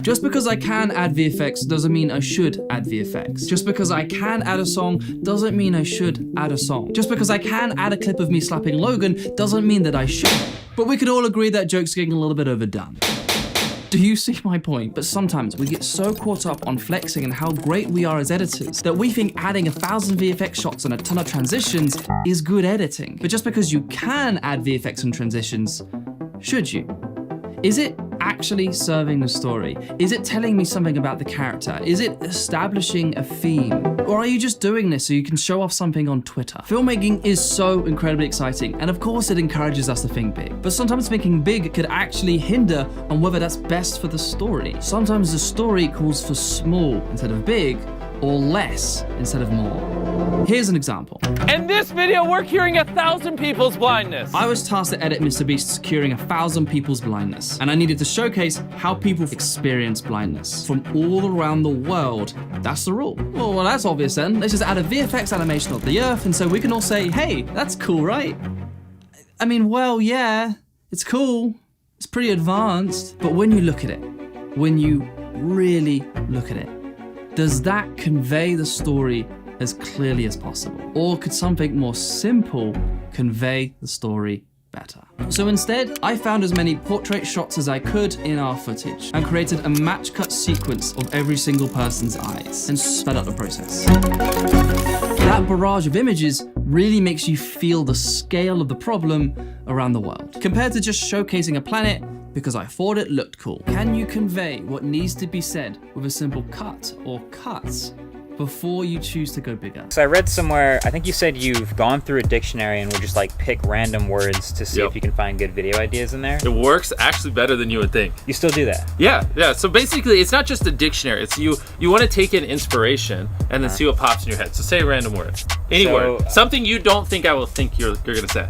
Just because I can add VFX doesn't mean I should add VFX. Just because I can add a song doesn't mean I should add a song. Just because I can add a clip of me slapping Logan doesn't mean that I should. But we could all agree that joke's getting a little bit overdone. Do you see my point? But sometimes we get so caught up on flexing and how great we are as editors that we think adding 1,000 VFX shots and a ton of transitions is good editing. But just because you can add VFX and transitions, should you? Is it actually serving the story? Is it telling me something about the character? Is it establishing a theme? Or are you just doing this so you can show off something on Twitter? Filmmaking is so incredibly exciting, and of course it encourages us to think big. But sometimes thinking big could actually hinder on whether that's best for the story. Sometimes the story calls for small instead of big, or less instead of more. Here's an example. In this video, we're curing 1,000 people's blindness. I was tasked to edit MrBeast's curing 1,000 people's blindness, and I needed to showcase how people experience blindness from all around the world. That's the rule. Well, that's obvious then. Let's just add a VFX animation of the Earth, and so we can all say, hey, that's cool, right? I mean, well, yeah, it's cool. It's pretty advanced. But when you look at it, when you really look at it, does that convey the story as clearly as possible? Or could something more simple convey the story better? So instead, I found as many portrait shots as I could in our footage and created a match cut sequence of every single person's eyes and sped up the process. That barrage of images really makes you feel the scale of the problem around the world, compared to just showcasing a planet because I thought it looked cool. Can you convey what needs to be said with a simple cut or cuts before you choose to go bigger? So I read somewhere, I think you said you've gone through a dictionary and would just like pick random words to see if you can find good video ideas in there. It works actually better than you would think. You still do that? Yeah. So basically, it's not just a dictionary. It's you want to take in inspiration and then see what pops in your head. So say a random word. Any word. Something you don't think I will think you're going to say.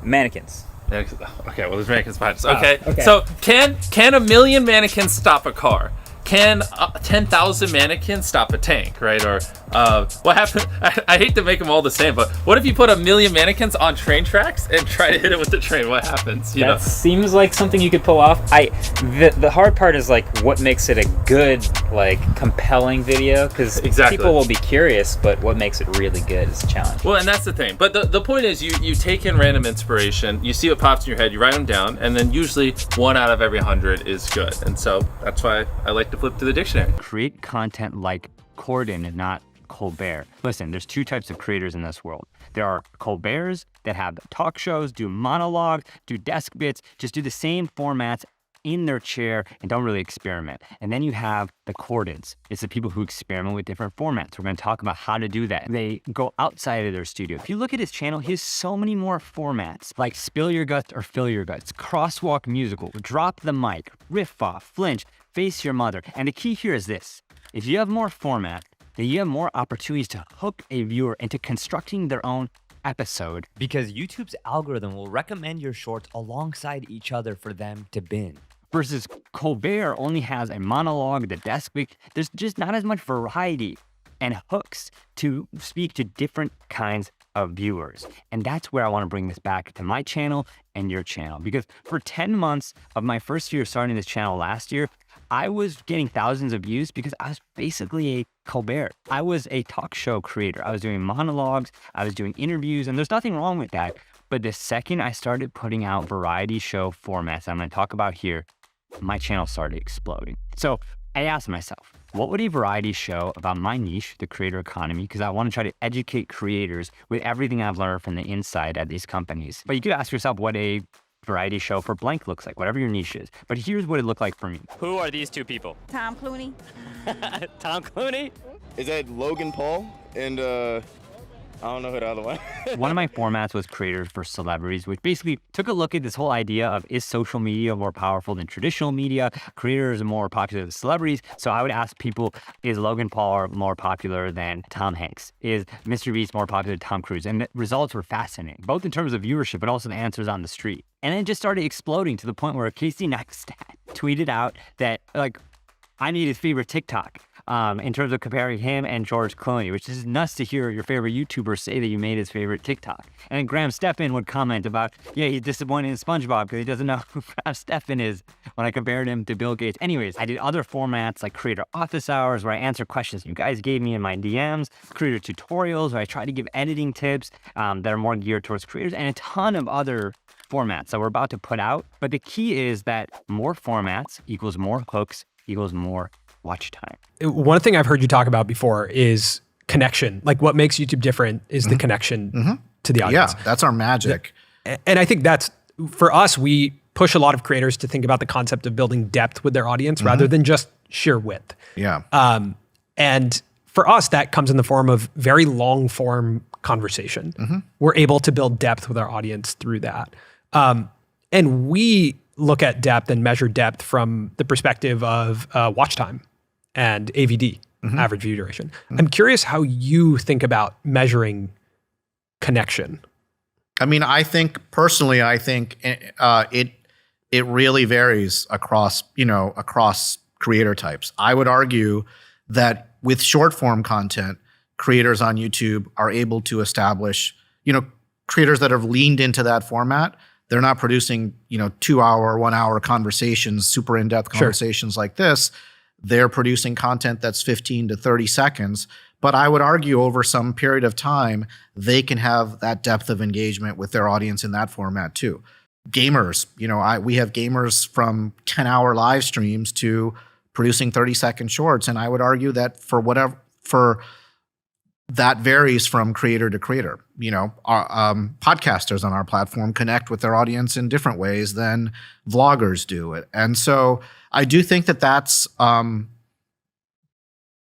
Mannequins. Okay, well, there's mannequins behind us. Okay. So can 1,000,000 mannequins stop a car? Can 10,000 mannequins stop a tank, right? Or what happened? I hate to make them all the same, but what if you put 1,000,000 mannequins on train tracks and try to hit it with the train? What happens? You know? Seems like something you could pull off. The hard part is like what makes it a good, like, compelling video, because people will be curious, but what makes it really good is a challenge. Well, and that's the thing. But the point is, you take in random inspiration, you see what pops in your head, you write them down, and then usually 1 out of every 100 is good. And so that's why I like to flip to the dictionary. Create content like Corden and not Colbert. Listen, there's 2 types of creators in this world. There are Colberts that have talk shows, do monologues, do desk bits, just do the same formats in their chair and don't really experiment. And then you have the Cordens. It's the people who experiment with different formats. We're going to talk about how to do that. They go outside of their studio. If you look at his channel, he has so many more formats, like Spill Your Guts or Fill Your Guts, Crosswalk Musical, Drop the Mic, Riff Off, Flinch, Face Your Mother. And the key here is this. If you have more format, then you have more opportunities to hook a viewer into constructing their own episode. Because YouTube's algorithm will recommend your shorts alongside each other for them to binge. Versus Colbert only has a monologue, the desk week. There's just not as much variety and hooks to speak to different kinds of viewers. And that's where I want to bring this back to my channel and your channel. Because for 10 months of my first year starting this channel last year, I was getting thousands of views because I was basically a Colbert. I was a talk show creator. I was doing monologues, I was doing interviews, and there's nothing wrong with that. But the second I started putting out variety show formats I'm going to talk about here, my channel started exploding. So I asked myself, what would a variety show about my niche, the creator economy, because I want to try to educate creators with everything I've learned from the inside at these companies. But you could ask yourself what a variety show for blank looks like, whatever your niche is. But here's what it looked like for me. Who are these 2 people? Tom Clooney. Tom Clooney? Is that Logan Paul? And I don't know who the other one. One of my formats was Creators for Celebrities, which basically took a look at this whole idea of, is social media more powerful than traditional media? Creators are more popular than celebrities. So I would ask people, is Logan Paul more popular than Tom Hanks? Is MrBeast more popular than Tom Cruise? And the results were fascinating, both in terms of viewership, but also the answers on the street. And then it just started exploding to the point where Casey Neistat tweeted out that, like, I need his favorite TikTok. In terms of comparing him and George Clooney, which is nuts to hear your favorite YouTuber say that you made his favorite TikTok. And then Graham Stephan would comment about, yeah, he's disappointed in SpongeBob because he doesn't know who Graham Stephan is when I compared him to Bill Gates. Anyways, I did other formats like creator office hours where I answer questions you guys gave me in my DMs, creator tutorials where I try to give editing tips that are more geared towards creators, and a ton of other formats that we're about to put out. But the key is that more formats equals more hooks equals more watch time. One thing I've heard you talk about before is connection. Like what makes YouTube different is the connection to the audience. Yeah, that's our magic. And I think that's, for us, we push a lot of creators to think about the concept of building depth with their audience rather than just sheer width. Yeah. And for us, that comes in the form of very long form conversation. We're able to build depth with our audience through that. And we look at depth and measure depth from the perspective of watch time and AVD, average view duration. I'm curious how you think about measuring connection. I mean, I think personally, it really varies across creator types. I would argue that with short form content, creators on YouTube are able to establish, creators that have leaned into that format. They're not producing, 2-hour, 1-hour conversations, super in-depth conversations like this. They're producing content that's 15 to 30 seconds. But I would argue over some period of time, they can have that depth of engagement with their audience in that format too. Gamers, we have gamers from 10-hour live streams to producing 30-second shorts. And I would argue that that varies from creator to creator. Our podcasters on our platform connect with their audience in different ways than vloggers do it. And so I do think that that's,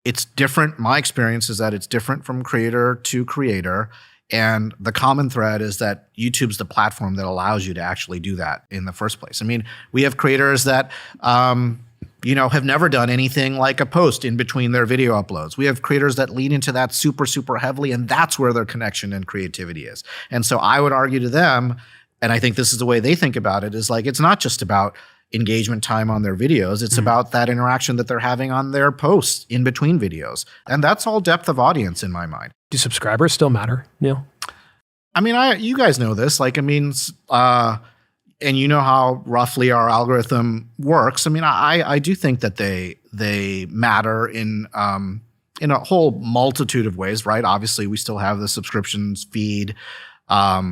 it's different. My experience is that it's different from creator to creator. And the common thread is that YouTube's the platform that allows you to actually do that in the first place. I mean, we have creators that, have never done anything like a post in between their video uploads. We have creators that lean into that super, super heavily, and that's where their connection and creativity is. And so I would argue to them, and I think this is the way they think about it, is like, it's not just about engagement time on their videos. It's about that interaction that they're having on their posts in between videos. And that's all depth of audience in my mind. Do subscribers still matter, Neil? I mean, you guys know this. And you know how roughly our algorithm works. I mean, I do think that they matter in a whole multitude of ways, right? Obviously, we still have the subscriptions feed. I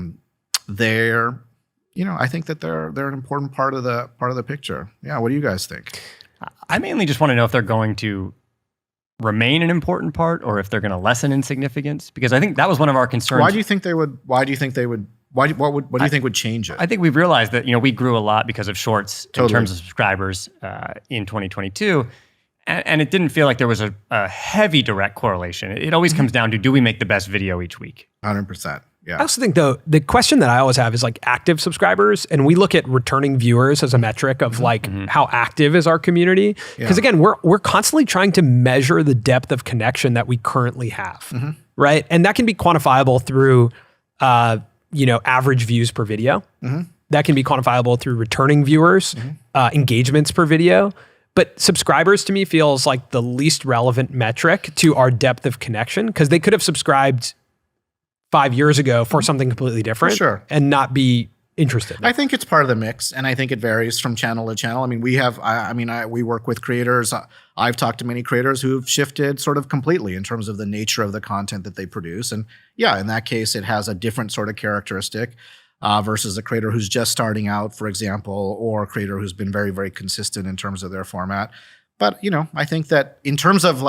think that they're an important part of the picture. Yeah, what do you guys think? I mainly just want to know if they're going to remain an important part or if they're going to lessen in significance, because I think that was one of our concerns. What do you think they would? What do you think would change it? I think we've realized that we grew a lot because of shorts in terms of subscribers in 2022, and it didn't feel like there was a heavy direct correlation. It always comes down to, do we make the best video each week? 100%. Yeah. I also think though, the question that I always have is like active subscribers, and we look at returning viewers as a metric of how active is our community. Because again, we're constantly trying to measure the depth of connection that we currently have, right? And that can be quantifiable through average views per video. That can be quantifiable through returning viewers, engagements per video. But subscribers to me feels like the least relevant metric to our depth of connection, because they could have subscribed 5 years ago for something completely different and not be interested. I think it's part of the mix, and I think it varies from channel to channel. I mean, we work with creators. I've talked to many creators who've shifted sort of completely in terms of the nature of the content that they produce. And yeah, in that case, it has a different sort of characteristic versus a creator who's just starting out, for example, or a creator who's been very, very consistent in terms of their format. But, I think that in terms of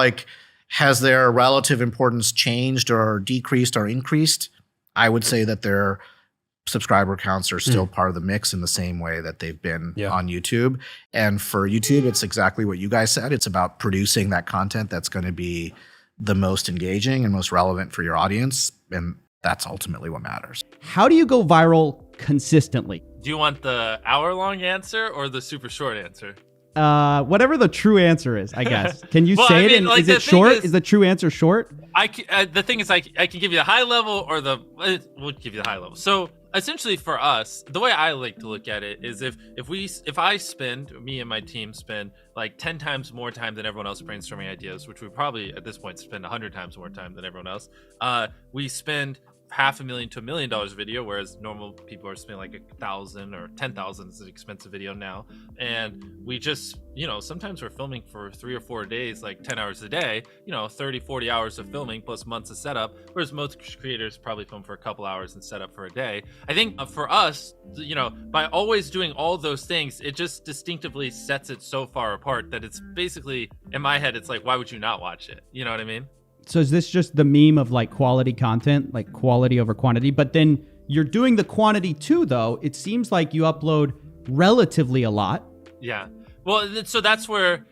has their relative importance changed or decreased or increased, I would say that their subscriber counts are still part of the mix in the same way that they've been on YouTube. And for YouTube, it's exactly what you guys said. It's about producing that content that's going to be the most engaging and most relevant for your audience. And that's ultimately what matters. How do you go viral consistently? Do you want the hour-long answer or the super short answer? Whatever the true answer is, I guess. Can you say it? And is it short? Is the true answer short? The thing is, I can give you the high level or we'll give you the high level. So essentially for us, the way I like to look at it is if I spend, me and my team spend like 10 times more time than everyone else brainstorming ideas, which we probably at this point spend 100 times more time than everyone else. We spend $500,000 to $1 million a video, whereas normal people are spending like 1,000 or 10,000 is an expensive video now. And we just, sometimes we're filming for 3 or 4 days, like 10 hours a day, 30, 40 hours of filming plus months of setup, whereas most creators probably film for a couple hours and set up for a day. I think for us, by always doing all those things, it just distinctively sets it so far apart that it's basically, in my head, it's like, why would you not watch it? You know what I mean? So is this just the meme of like quality content, like quality over quantity? But then you're doing the quantity too, though. It seems like you upload relatively a lot. Yeah. Well, so that's where,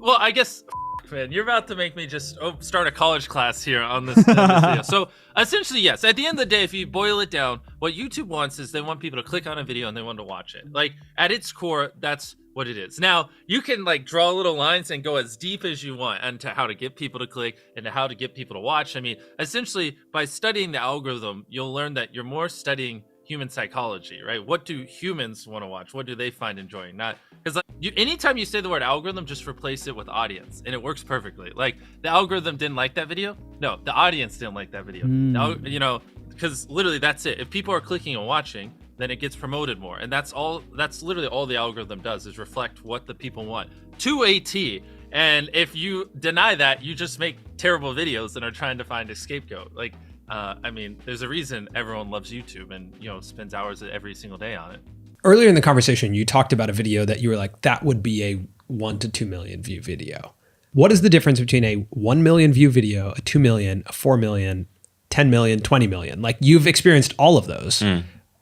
I guess, man, you're about to make me just start a college class here on this video. So essentially, yes, at the end of the day, if you boil it down, what YouTube wants is they want people to click on a video and they want to watch it. Like at its core, that's what it is. Now, you can like draw little lines and go as deep as you want into how to get people to click and how to get people to watch. I mean, essentially, by studying the algorithm, you'll learn that you're more studying human psychology, right? What do humans want to watch? What do they find enjoying? Not because anytime you say the word algorithm, just replace it with audience, and it works perfectly. Like the algorithm didn't like that video. No, the audience didn't like that video. Because literally that's it. If people are clicking and watching, then it gets promoted more. And that's literally all the algorithm does is reflect what the people want to a T. And if you deny that, you just make terrible videos and are trying to find a scapegoat. Like, I mean, there's a reason everyone loves YouTube and, spends hours every single day on it. Earlier in the conversation, you talked about a video that you were like, that would be a 1 to 2 million view video. What is the difference between a 1 million view video, a 2 million, a 4 million, 10 million, 20 million? Like you've experienced all of those.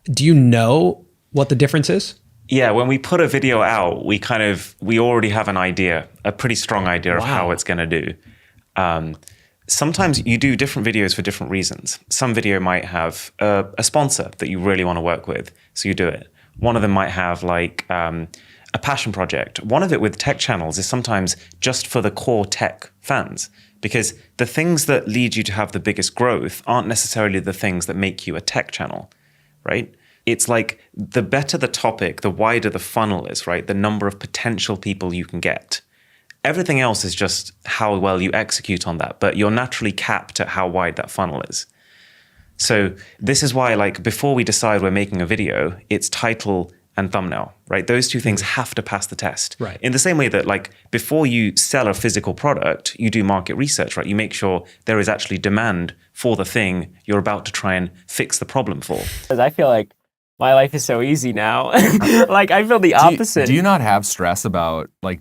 Do you know what the difference is? Yeah, when we put a video out, we already have an idea, a pretty strong idea of how it's going to do. Sometimes you do different videos for different reasons. Some video might have a sponsor that you really want to work with, so you do it. One of them might have like a passion project. One of it with tech channels is sometimes just for the core tech fans, because the things that lead you to have the biggest growth aren't necessarily the things that make you a tech channel, right? It's like the better the topic, the wider the funnel is, right? The number of potential people you can get. Everything else is just how well you execute on that, but you're naturally capped at how wide that funnel is. So this is why, like, before we decide we're making a video, it's title and thumbnail, right? Those two things have to pass the test. Right. In the same way that, like, before you sell a physical product, you do market research, right? You make sure there is actually demand for the thing you're about to try and fix the problem for. Because I feel like my life is so easy now. Like, I feel the opposite. Do you not have stress about, like,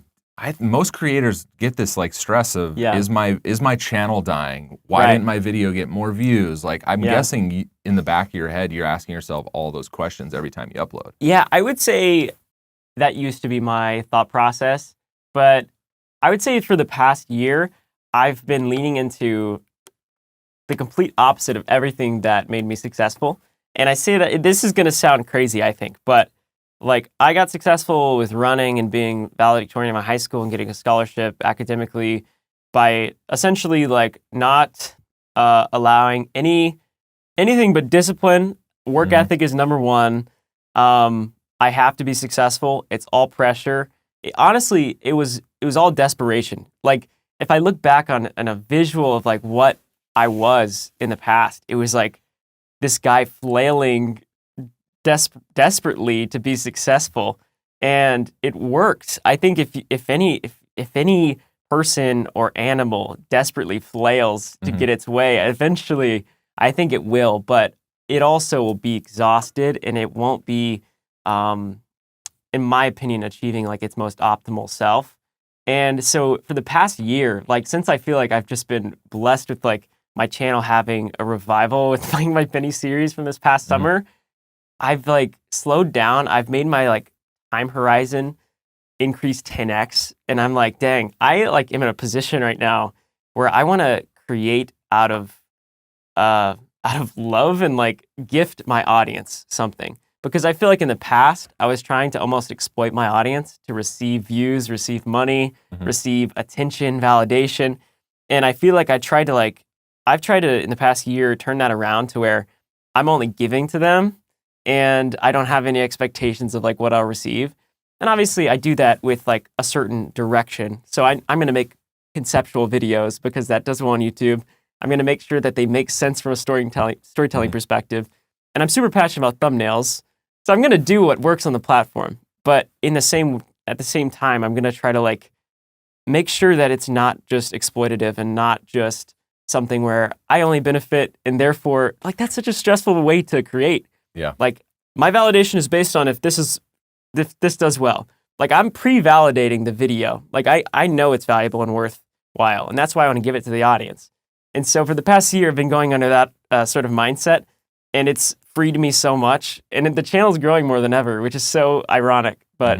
most creators get this like stress of, is my channel dying? Why didn't my video get more views? Like, I'm guessing in the back of your head, you're asking yourself all those questions every time you upload. Yeah, I would say that used to be my thought process. But I would say for the past year, I've been leaning into the complete opposite of everything that made me successful. And I say that this is going to sound crazy, I think, but like I got successful with running and being valedictorian in my high school and getting a scholarship academically by essentially like not allowing anything but discipline. Work ethic is number one. I have to be successful. It's all pressure. Honestly, it was all desperation. Like if I look back on a visual of like what I was in the past, it was like this guy flailing desperately to be successful, and it worked. I think if any person or animal desperately flails to get its way, eventually I think it will, but it also will be exhausted and it won't be, in my opinion, achieving like its most optimal self. And so for the past year, like since I feel like I've just been blessed with like my channel having a revival with like my Penny series from this past summer, I've like slowed down. I've made my like time horizon increase 10x, and I'm like, dang, I like am in a position right now where I want to create out of love and like gift my audience something, because I feel like in the past I was trying to almost exploit my audience to receive views, receive money, receive attention, validation, and I feel like I've tried to in the past year turn that around to where I'm only giving to them. and I don't have any expectations of like what I'll receive. And obviously I do that with like a certain direction. So I'm going to make conceptual videos because that does well on YouTube. I'm going to make sure that they make sense from a storytelling perspective. And I'm super passionate about thumbnails. So I'm going to do what works on the platform. But at the same time, I'm going to try to like make sure that it's not just exploitative and not just something where I only benefit, and therefore like that's such a stressful way to create. Yeah. Like my validation is based on if this does well. Like I'm pre-validating the video. Like I know it's valuable and worthwhile, and that's why I want to give it to the audience. And so for the past year, I've been going under that sort of mindset, and it's freed me so much. And the channel's growing more than ever, which is so ironic, but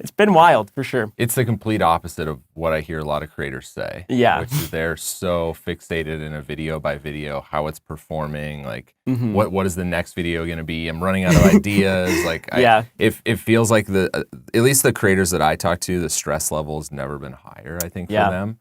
it's been wild for sure. It's the complete opposite of what I hear a lot of creators say. Yeah. Which is they're so fixated in a video by video, how it's performing, like what is the next video going to be? I'm running out of ideas. Like, it feels like at least the creators that I talk to, the stress level has never been higher, I think, for them.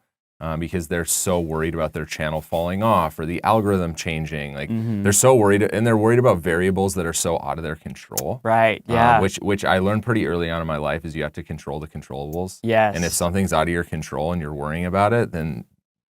Because they're so worried about their channel falling off or the algorithm changing. Like they're so worried, and they're worried about variables that are so out of their control. Right. Yeah. Which I learned pretty early on in my life is you have to control the controllables. Yes. And if something's out of your control and you're worrying about it, then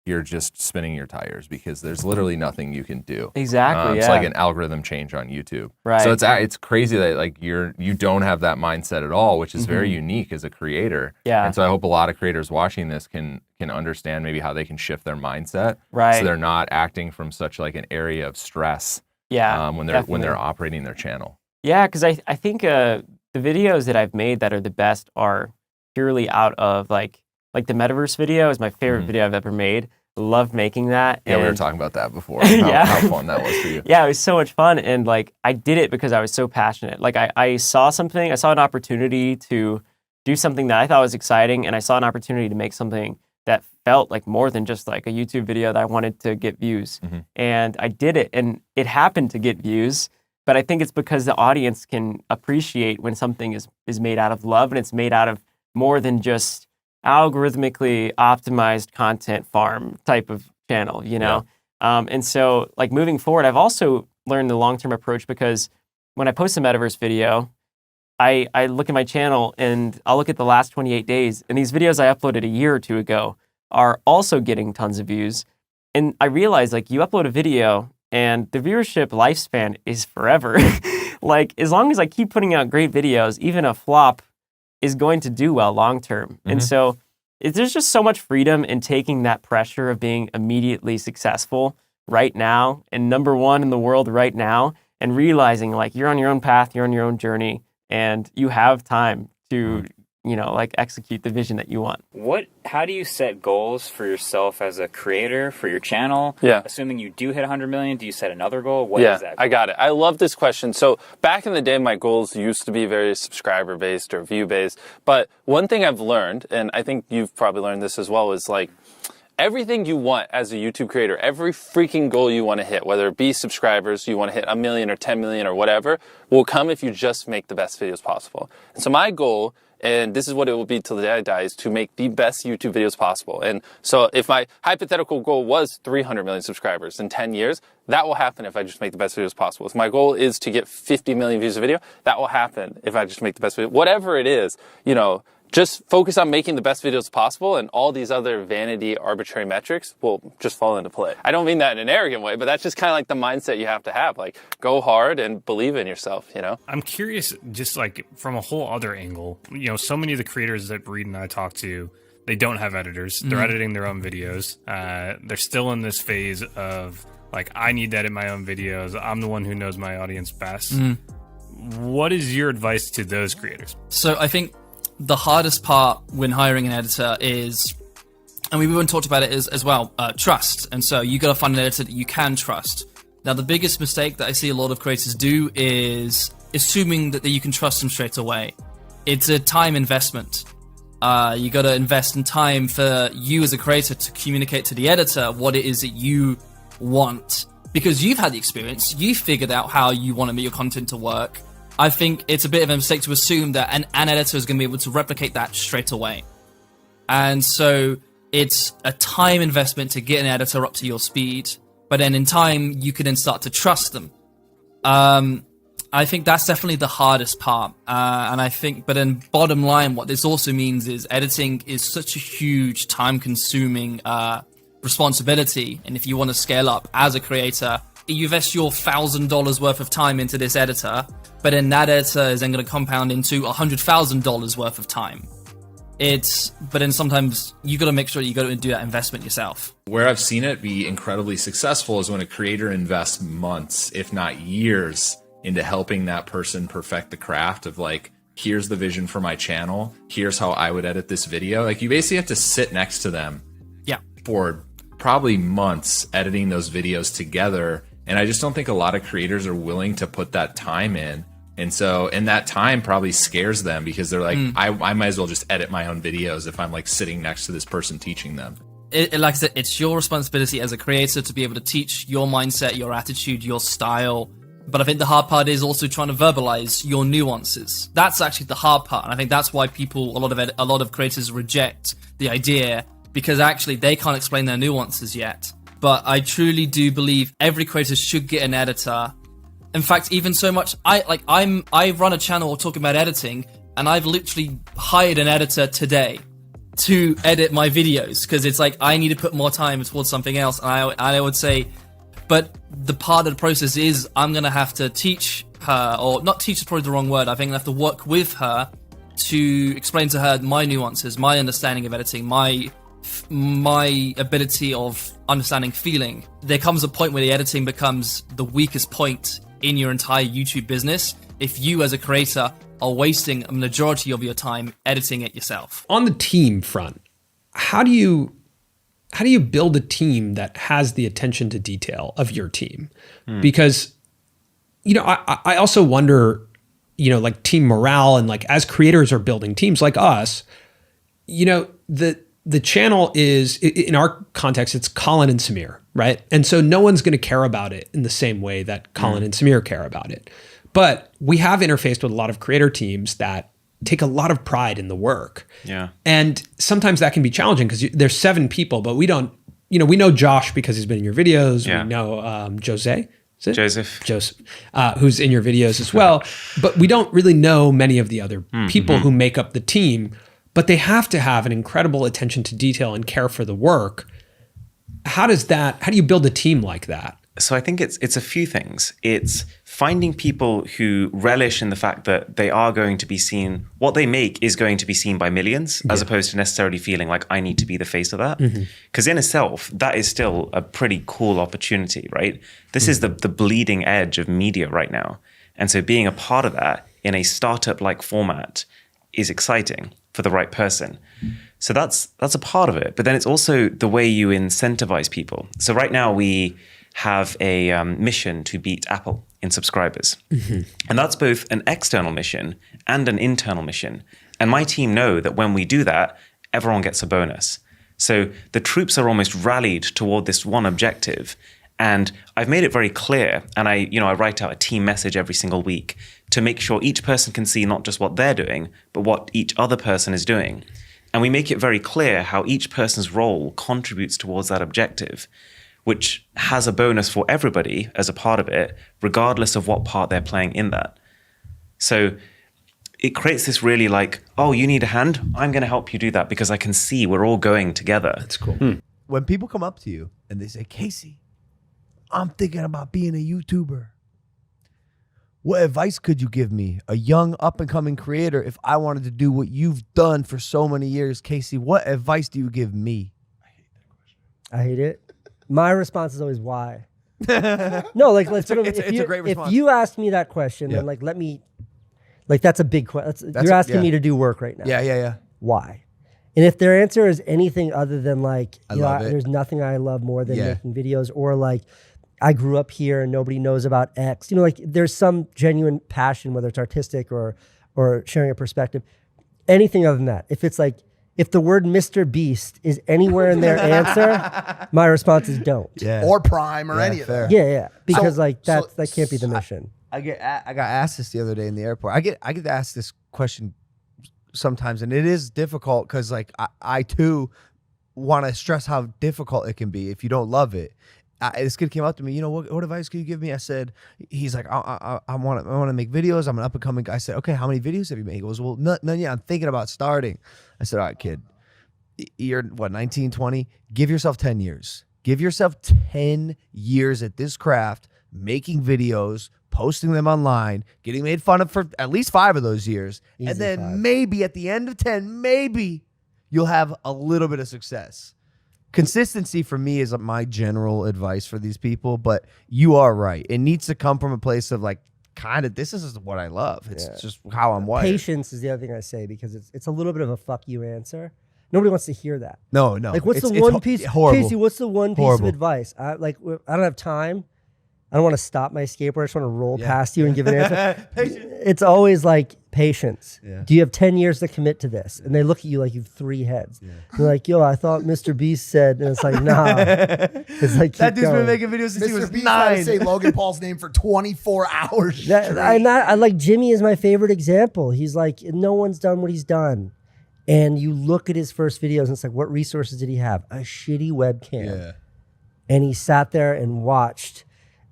you're just spinning your tires because there's literally nothing you can do. Exactly. It's like an algorithm change on YouTube. Right. So it's crazy that like you don't have that mindset at all, which is very unique as a creator. Yeah. And so I hope a lot of creators watching this can understand maybe how they can shift their mindset. Right. So they're not acting from such like an area of stress. Yeah. When they're operating their channel. Yeah, because I think the videos that I've made that are the best are purely out of like the metaverse video is my favorite video I've ever made. Love making that. Yeah, we were talking about that before. How fun that was for you. Yeah, it was so much fun. And like I did it because I was so passionate. Like I saw an opportunity to do something that I thought was exciting, and I saw an opportunity to make something that felt like more than just like a YouTube video that I wanted to get views. And I did it, and it happened to get views. But I think it's because the audience can appreciate when something is made out of love, and it's made out of more than just algorithmically optimized content farm type of channel, you know? Yeah. And so like moving forward, I've also learned the long-term approach because when I post a metaverse video, I look at my channel and I'll look at the last 28 days, and these videos I uploaded a year or two ago are also getting tons of views. And I realize like you upload a video and the viewership lifespan is forever. Like as long as I keep putting out great videos, even a flop is going to do well long term. And so there's just so much freedom in taking that pressure of being immediately successful right now and number one in the world right now, and realizing like you're on your own path, you're on your own journey, and you have time to like execute the vision that you want. How do you set goals for yourself as a creator for your channel? Yeah. Assuming you do hit 100 million, do you set another goal? What is that goal? I got it. I love this question. So back in the day, my goals used to be very subscriber-based or view-based. But one thing I've learned, and I think you've probably learned this as well, is like everything you want as a YouTube creator, every freaking goal you want to hit, whether it be subscribers, you want to hit 1 million or 10 million or whatever, will come if you just make the best videos possible. And so my goal, and this is what it will be till the day I die, is to make the best YouTube videos possible. And so if my hypothetical goal was 300 million subscribers in 10 years, that will happen if I just make the best videos possible. If my goal is to get 50 million views a video, that will happen if I just make the best video. Whatever it is, just focus on making the best videos possible, and all these other vanity, arbitrary metrics will just fall into play. I don't mean that in an arrogant way, but that's just kind of like the mindset you have to have. Like, go hard and believe in yourself, I'm curious, just like from a whole other angle, so many of the creators that Reed and I talk to, they don't have editors. They're editing their own videos. They're still in this phase of like, I need to edit my own videos. I'm the one who knows my audience best. What is your advice to those creators? So I think the hardest part when hiring an editor is, and we've even talked about it as well, trust. And so you got to find an editor that you can trust. Now, the biggest mistake that I see a lot of creators do is assuming that you can trust them straight away. It's a time investment. You got to invest in time for you as a creator to communicate to the editor what it is that you want, because you've had the experience. You've figured out how you want to make your content to work. I think it's a bit of a mistake to assume that an editor is going to be able to replicate that straight away. And so it's a time investment to get an editor up to your speed, but then in time, you can then start to trust them. I think that's definitely the hardest part. And I think, but then bottom line, what this also means is editing is such a huge time-consuming responsibility. And if you want to scale up as a creator, you invest your $1,000 worth of time into this editor, but then that editor is then going to compound into $100,000 worth of time. But then sometimes you got to make sure you got to do that investment yourself. Where I've seen it be incredibly successful is when a creator invests months, if not years, into helping that person perfect the craft of like, here's the vision for my channel. Here's how I would edit this video. Like you basically have to sit next to them for probably months editing those videos together. And I just don't think a lot of creators are willing to put that time in. And that time probably scares them because they're like, I might as well just edit my own videos if I'm like sitting next to this person teaching them. Like I said, it's your responsibility as a creator to be able to teach your mindset, your attitude, your style. But I think the hard part is also trying to verbalize your nuances. That's actually the hard part. And I think that's why a lot of creators reject the idea, because actually they can't explain their nuances yet. But I truly do believe every creator should get an editor. In fact, even so much, I run a channel talking about editing, and I've literally hired an editor today to edit my videos because it's like I need to put more time towards something else. And I would say, but the part of the process is I'm gonna have to teach her, or not teach is probably the wrong word. I think I have to work with her to explain to her my nuances, my understanding of editing, my ability of understanding feeling. There comes a point where the editing becomes the weakest point in your entire YouTube business if you as a creator are wasting a majority of your time editing it yourself. On the team front, how do you build a team that has the attention to detail of your team? Because, I also wonder, like team morale, and like as creators are building teams like us, the channel is, in our context, it's Colin and Samir, right? And so no one's going to care about it in the same way that Colin and Samir care about it. But we have interfaced with a lot of creator teams that take a lot of pride in the work. Yeah. And sometimes that can be challenging because there's 7 people, but we don't, we know Josh because he's been in your videos. Yeah. We know Youshaei. Joseph, who's in your videos as well. But we don't really know many of the other people who make up the team. But they have to have an incredible attention to detail and care for the work. How do you build a team like that? So I think it's a few things. It's finding people who relish in the fact that they are going to be seen, what they make is going to be seen by millions, as opposed to necessarily feeling like I need to be the face of that. Because in itself, that is still a pretty cool opportunity, right? This is the bleeding edge of media right now. And so being a part of that in a startup-like format is exciting for the right person. So that's a part of it. But then it's also the way you incentivize people. So right now we have a mission to beat Apple in subscribers. And that's both an external mission and an internal mission. And my team know that when we do that, everyone gets a bonus. So the troops are almost rallied toward this one objective. And I've made it very clear, and I write out a team message every single week to make sure each person can see not just what they're doing, but what each other person is doing. And we make it very clear how each person's role contributes towards that objective, which has a bonus for everybody as a part of it, regardless of what part they're playing in that. So it creates this really like, oh, you need a hand? I'm going to help you do that because I can see we're all going together. That's cool. When people come up to you and they say, Casey, I'm thinking about being a YouTuber. What advice could you give me, a young up-and-coming creator, if I wanted to do what you've done for so many years? Casey, what advice do you give me? I hate that question. I hate it. My response is always why. No, like let's put it's a great response. If you asked me that question, then like let me, like that's a big question. You're asking me to do work right now. Yeah. Why? And if their answer is anything other than like, there's nothing I love more than making videos, or like, I grew up here and nobody knows about X. Like there's some genuine passion, whether it's artistic or sharing a perspective. Anything other than that. If it's like, if the word MrBeast is anywhere in their answer, my response is don't. Yeah. Or Prime or any of that. Yeah. Because that can't be the mission. I got asked this the other day in the airport. I get asked this question sometimes, and it is difficult because like I too want to stress how difficult it can be if you don't love it. this kid came up to me, you know, what advice can you give me? I said, he's like, I want to make videos. I'm an up and coming guy. I said, okay, how many videos have you made? He goes, well, none yet. I'm thinking about starting. I said, all right, kid, you're what, 19, 20? Give yourself 10 years. Give yourself 10 years at this craft, making videos, posting them online, getting made fun of for at least 5 of those years. Easy and then 5. maybe at the end of 10, maybe you'll have a little bit of success. Consistency for me is my general advice for these people, but you are right. It needs to come from a place of like, kind of, this is what I love. It's just how I'm wired. Patience is the other thing I say, because it's a little bit of a fuck you answer. Nobody wants to hear that. No. Like, what's the it's one piece? horrible. Casey, what's the one piece Horrible. of advice? I don't have time. I don't want to stop my skateboard. I just want to roll past you and give an answer. It's always like patience. Yeah. Do you have 10 years to commit to this? And they look at you like you have 3 heads. They're like, yo, I thought MrBeast said, and it's like, nah. It's like, that keep dude's going. been making videos since he was MrBeast had 9. to say Logan Paul's name for 24 hours. I like Jimmy is my favorite example. He's like, no one's done what he's done. And you look at his first videos and it's like, what resources did he have? A shitty webcam. Yeah. And he sat there and watched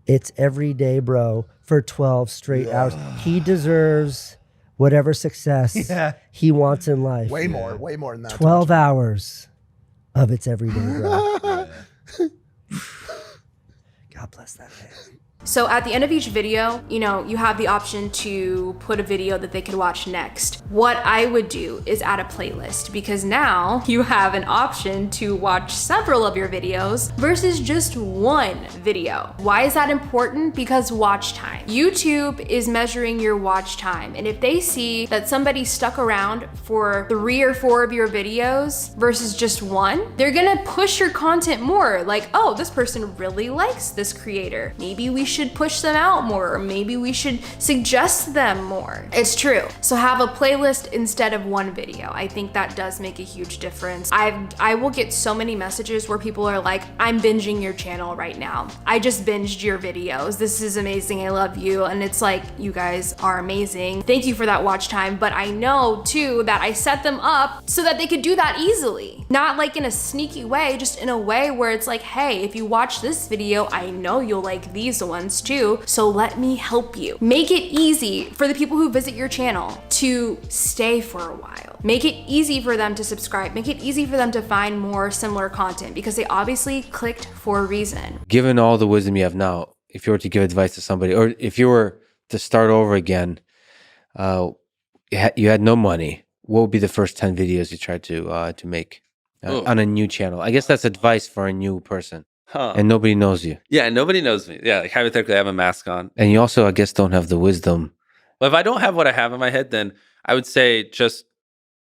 It's Every Day, Bro, for 12 straight hours. He deserves whatever success he wants in life. Way more than that. 12 hours of It's Every Day, Bro. God bless that man. So at the end of each video, you know, you have the option to put a video that they could watch next. What I would do is add a playlist, because now you have an option to watch several of your videos versus just one video. Why is that important? Because watch time. YouTube is measuring your watch time. And if they see that somebody stuck around for 3 or 4 of your videos versus just one, they're gonna push your content more. Like, oh, this person really likes this creator. Maybe we should push them out more, or maybe we should suggest them more. It's true. So have a playlist instead of one video. I think that does make a huge difference. I will get so many messages where people are like, I'm binging your channel right now. I just binged your videos. This is amazing. I love you. And it's like, you guys are amazing. Thank you for that watch time. But I know too that I set them up so that they could do that easily. Not like in a sneaky way, just in a way where it's like, hey, if you watch this video, I know you'll like these ones too, so let me help you. Make it easy for the people who visit your channel to stay for a while. Make it easy for them to subscribe. Make it easy for them to find more similar content, because they obviously clicked for a reason. Given all the wisdom you have now, if you were to give advice to somebody, or if you were to start over again, you had no money, what would be the first 10 videos you tried to make on a new channel? I guess that's advice for a new person. And nobody knows you. Yeah, nobody knows me. Yeah, like hypothetically, I have a mask on. And you also, I guess, don't have the wisdom. Well, if I don't have what I have in my head, then I would say just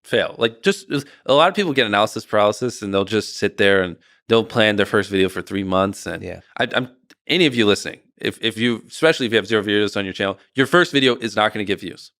fail. Like, just a lot of people get analysis paralysis, and they'll just sit there and they'll plan their first video for 3 months. And I'm any of you listening, if you, especially if you have 0 videos on your channel, your first video is not going to get views.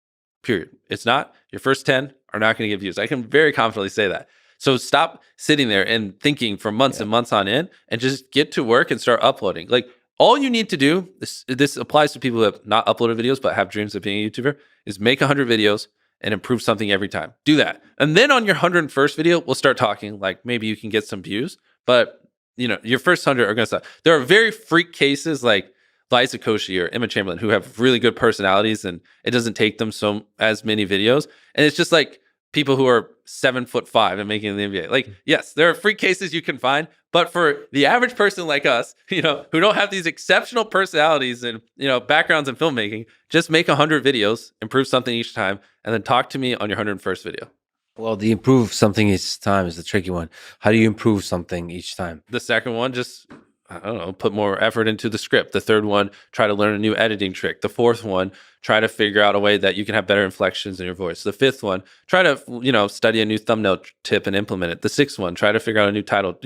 Period. It's not. Your first 10 are not going to get views. I can very confidently say that. So stop sitting there and thinking for months and months on end, and just get to work and start uploading. Like, all you need to do, this applies to people who have not uploaded videos but have dreams of being a YouTuber, is make 100 videos and improve something every time. Do that. And then on your 101st video, we'll start talking, like, maybe you can get some views, but you know, your first 100 are going to suck. There are very freak cases like Liza Koshy or Emma Chamberlain who have really good personalities, and it doesn't take them as many videos. And it's just like people who are 7'5" and making the NBA. Like, yes, there are freak cases you can find, but for the average person like us, you know, who don't have these exceptional personalities and, you know, backgrounds in filmmaking, just make 100 videos, improve something each time, and then talk to me on your 101st video. Well, the improve something each time is the tricky one. How do you improve something each time? The second one, just, I don't know, put more effort into the script. The third one, try to learn a new editing trick. The fourth one, try to figure out a way that you can have better inflections in your voice. The fifth one, try to, you know, study a new thumbnail tip and implement it. The sixth one, try to figure out a new title.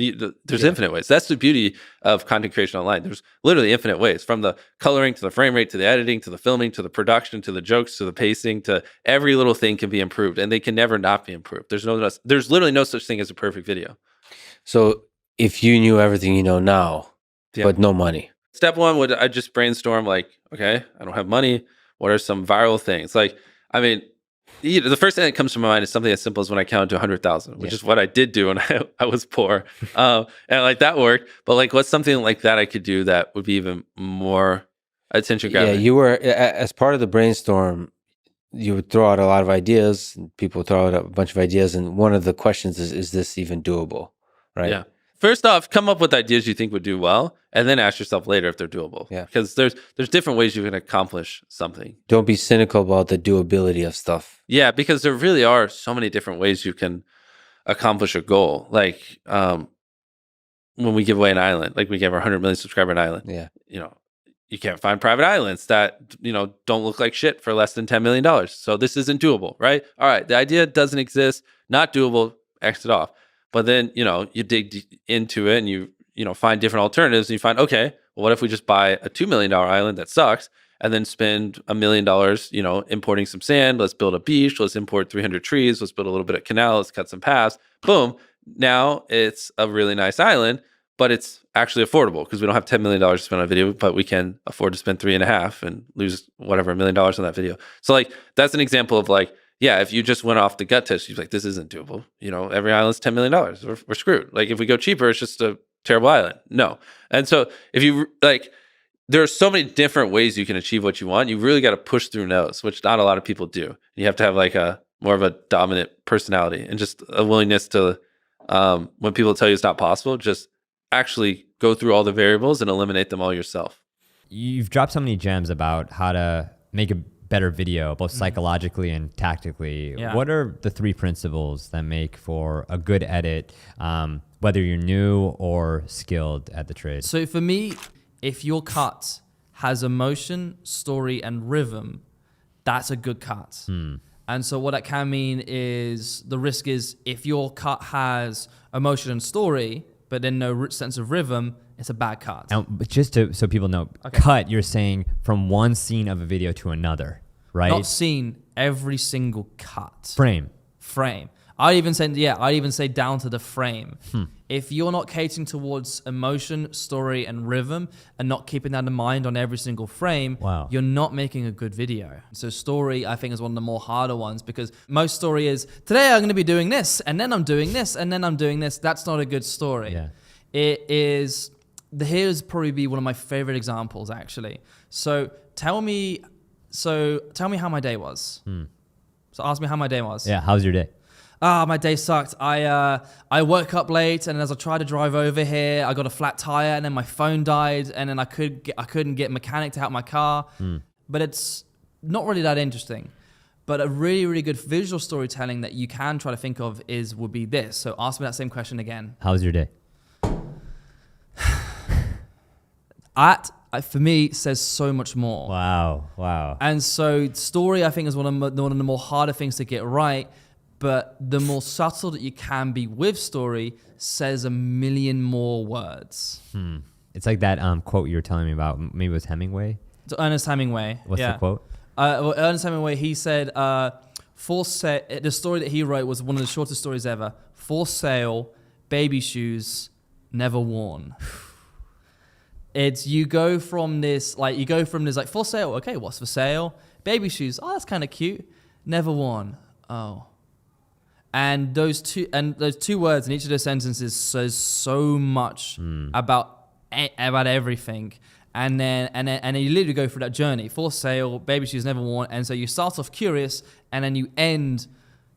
There's infinite ways. That's the beauty of content creation online. There's literally infinite ways, from the coloring to the frame rate to the editing to the filming to the production to the jokes to the pacing, to every little thing can be improved, and they can never not be improved. There's literally no such thing as a perfect video. So if you knew everything you know now, but no money. Step one would, I just brainstorm, like, okay, I don't have money. What are some viral things? Like, I mean, The first thing that comes to my mind is something as simple as when I counted to 100,000, which is what I did do when I was poor. And like that worked. But like, what's something like that I could do that would be even more attention grabbing? Yeah, you were, as part of the brainstorm, you would throw out a lot of ideas. And people throw out a bunch of ideas. And one of the questions is this even doable? Right? Yeah. First off, come up with ideas you think would do well, and then ask yourself later if they're doable. Yeah. Because there's different ways you can accomplish something. Don't be cynical about the doability of stuff. Yeah, because there really are so many different ways you can accomplish a goal. Like when we give away an island, like we gave our 100 million subscriber an island. Yeah. You know, you can't find private islands that, you know, don't look like shit for less than $10 million. So this isn't doable, right? All right, the idea doesn't exist, not doable, exit off. But then, you know, you dig into it and you know, find different alternatives and you find, okay, well, what if we just buy a $2 million island that sucks and then spend $1 million, you know, importing some sand, let's build a beach, let's import 300 trees, let's build a little bit of canal, let's cut some paths. Boom. Now it's a really nice island, but it's actually affordable because we don't have $10 million to spend on a video, but we can afford to spend 3.5 and lose whatever $1 million on that video. So like, that's an example of like, yeah, if you just went off the gut test, you're like, this isn't doable. You know, every island's $10 million. We're screwed. Like, if we go cheaper, it's just a terrible island. No. And so if you like, there are so many different ways you can achieve what you want. You really got to push through no's, which not a lot of people do. You have to have like a more of a dominant personality and just a willingness to, when people tell you it's not possible, just actually go through all the variables and eliminate them all yourself. You've dropped so many gems about how to make a better video, both psychologically and tactically. Yeah. What are the 3 principles that make for a good edit, whether you're new or skilled at the trade? So for me, if your cut has emotion, story, and rhythm, that's a good cut. And so what that can mean is the risk is if your cut has emotion and story, but then no sense of rhythm, it's a bad cut. Now, but just so people know, cut, you're saying from one scene of a video to another, right? Not scene, every single cut. Frame. I'd even say down to the frame. If you're not catering towards emotion, story, and rhythm, and not keeping that in mind on every single frame, you're not making a good video. So story, I think, is one of the more harder ones because most story is, today I'm going to be doing this, and then I'm doing this, and then I'm doing this. That's not a good story. Yeah. It is, here's probably be one of my favorite examples, actually. So tell me how my day was. So ask me how my day was. Yeah, how's your day? My day sucked. I woke up late, and as I tried to drive over here, I got a flat tire, and then my phone died, and then I couldn't get a mechanic to help my car. But it's not really that interesting. But a really, really good visual storytelling that you can try to think of would be this. So ask me that same question again. How's your day? For me, says so much more. Wow. And so story, I think, is one of the more harder things to get right. But the more subtle that you can be with story says a million more words. It's like that quote you were telling me about. Maybe it was Hemingway? It's Ernest Hemingway. What's the quote? Well, Ernest Hemingway, he said, the story that he wrote was one of the shortest stories ever. For sale, baby shoes, never worn. It's you go from this like for sale, okay, what's for sale? Baby shoes, oh, that's kind of cute. Never worn. Oh. And those two words in each of those sentences says so much about everything. And then you literally go through that journey. For sale, baby shoes never worn. And so you start off curious and then you end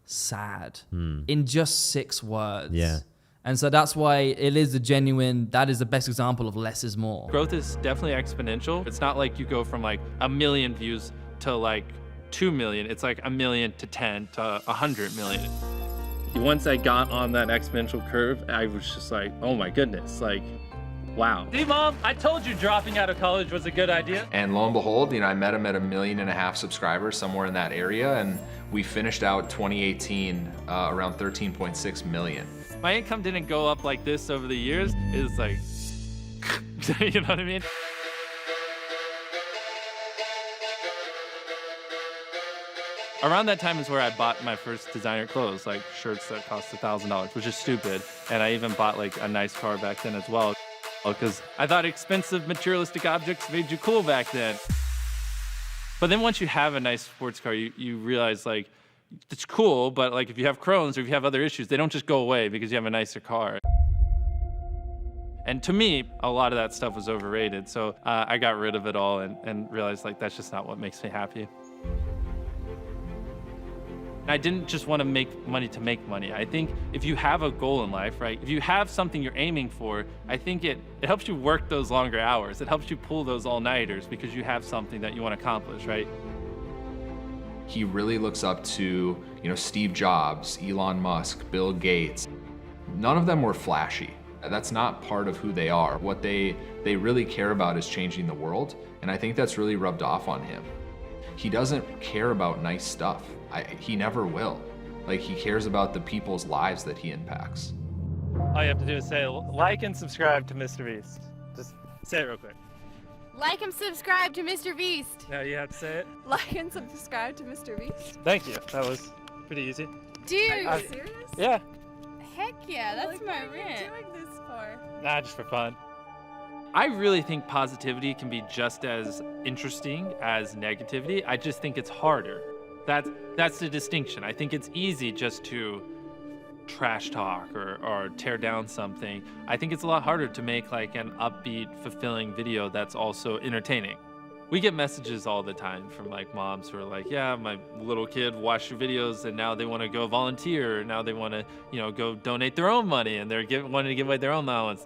sad in just 6 words. Yeah. And so that's why it is that is the best example of less is more. Growth is definitely exponential. It's not like you go from like 1 million views to like 2 million. It's like 1 million to 10 to 100 million. Once I got on that exponential curve, I was just like, oh my goodness, like, wow. See, Mom, I told you dropping out of college was a good idea. And lo and behold, you know, I met him at 1.5 million subscribers, somewhere in that area, and we finished out 2018 around 13.6 million. My income didn't go up like this over the years. It's like, you know what I mean? Around that time is where I bought my first designer clothes, like shirts that cost $1,000, which is stupid. And I even bought like a nice car back then as well, because I thought expensive materialistic objects made you cool back then. But then once you have a nice sports car, you realize like it's cool, but like if you have Crohn's or if you have other issues, they don't just go away because you have a nicer car. And to me, a lot of that stuff was overrated. So I got rid of it all and realized like that's just not what makes me happy. I didn't just want to make money. I think if you have a goal in life, right? If you have something you're aiming for, I think it helps you work those longer hours. It helps you pull those all-nighters because you have something that you want to accomplish, right? He really looks up to, Steve Jobs, Elon Musk, Bill Gates. None of them were flashy. That's not part of who they are. What they really care about is changing the world, and I think that's really rubbed off on him. He doesn't care about nice stuff. He never will. Like, he cares about the people's lives that he impacts. All you have to do is say like and subscribe to MrBeast. Just say it real quick. Like and subscribe to MrBeast. Now you have to say it. Like and subscribe to MrBeast. Thank you. That was pretty easy. Dude, are you serious? Yeah. Heck yeah, that's my rant. What are you doing this for? Nah, just for fun. I really think positivity can be just as interesting as negativity. I just think it's harder. That's the distinction. I think it's easy just to trash talk or tear down something. I think it's a lot harder to make like an upbeat, fulfilling video that's also entertaining. We get messages all the time from like moms who are like, yeah, my little kid watched your videos and now they want to go volunteer. Now they want to, go donate their own money and they're wanting to give away their own allowance.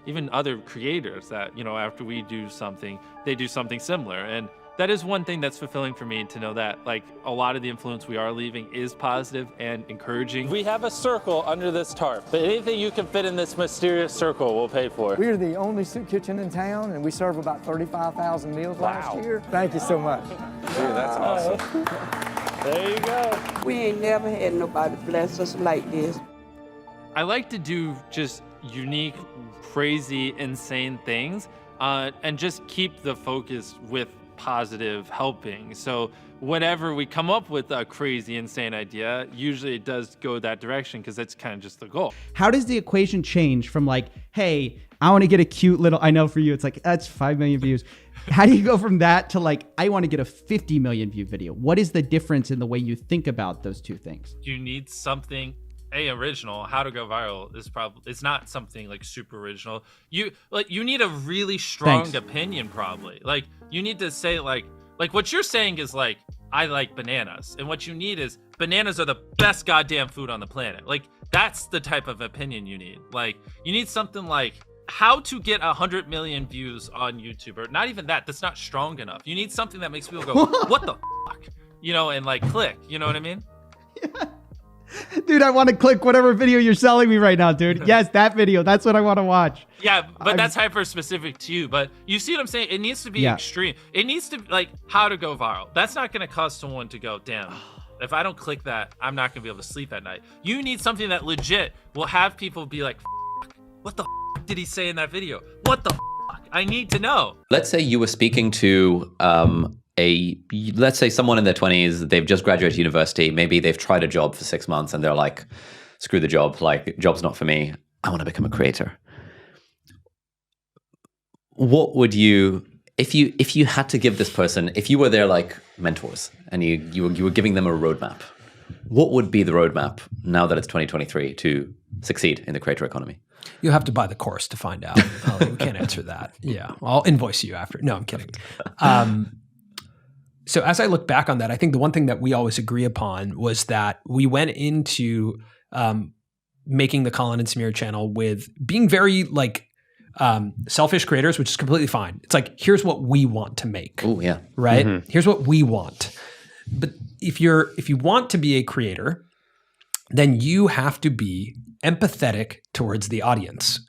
Even other creators that, after we do something, they do something similar. And that is one thing that's fulfilling for me to know that like a lot of the influence we are leaving is positive and encouraging. We have a circle under this tarp, but anything you can fit in this mysterious circle we'll pay for. We're the only soup kitchen in town and we serve about 35,000 meals last year. Thank you so much. Dude, that's awesome. There you go. We ain't never had nobody bless us like this. I like to do just unique, crazy, insane things and just keep the focus with positive helping. So whenever we come up with a crazy, insane idea, usually it does go that direction because that's kind of just the goal. How does the equation change from like, hey, I want to get a cute little, I know for you, it's like, that's 5 million views. How do you go from that to like, I want to get a 50 million view video? What is the difference in the way you think about those two things? You need something original. How to go viral is probably, it's not something like super original. You need a really strong opinion probably. Like you need to say like what you're saying is like, I like bananas. And what you need is bananas are the best goddamn food on the planet. Like that's the type of opinion you need. Like you need something like how to get 100 million views on YouTube, or not even that. That's not strong enough. You need something that makes people go, what the fuck? And like click, you know what I mean? Yeah. Dude, I want to click whatever video you're selling me right now, dude. Yes, that video. That's what I want to watch. Yeah, but that's hyper specific to you. But you see what I'm saying? It needs to be extreme. It needs to be like how to go viral. That's not going to cause someone to go, damn, if I don't click that, I'm not going to be able to sleep at night. You need something that legit will have people be like, what the did he say in that video? What the I need to know. Let's say you were speaking to let's say someone in their 20s, they've just graduated university, maybe they've tried a job for 6 months and they're like, screw the job, like job's not for me, I want to become a creator. What would you, if you had to give this person, if you were their like mentors and you were giving them a roadmap, what would be the roadmap now that it's 2023 to succeed in the creator economy? You have to buy the course to find out. We can't answer that. Yeah, I'll invoice you after. No, I'm kidding. So as I look back on that, I think the one thing that we always agree upon was that we went into making the Colin and Samir channel with being very like selfish creators, which is completely fine. It's like, here's what we want to make. Oh yeah. Right? Mm-hmm. Here's what we want. But if you want to be a creator, then you have to be empathetic towards the audience.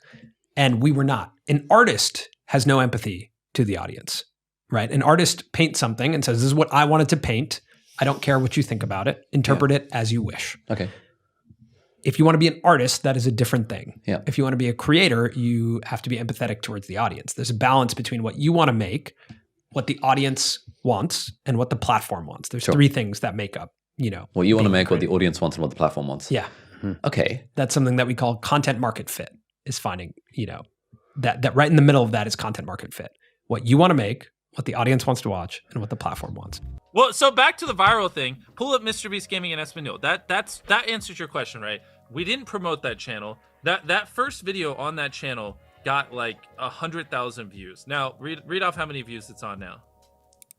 And we were not. An artist has no empathy to the audience. Right? An artist paints something and says, this is what I wanted to paint. I don't care what you think about it. Interpret it as you wish. Okay. If you want to be an artist, that is a different thing. Yeah. If you want to be a creator, you have to be empathetic towards the audience. There's a balance between what you want to make, what the audience wants, and what the platform wants. There's three things that make up, what you want to make, what the audience wants, and what the platform wants. Yeah. Mm-hmm. Okay. That's something that we call content market fit, is finding, that right in the middle of that is content market fit. What you want to make, what the audience wants to watch and what the platform wants. Well, so back to the viral thing. Pull up MrBeast Gaming in Espanol. That answers your question, right? We didn't promote that channel. That first video on that channel got like 100,000 views. Now read off how many views it's on now.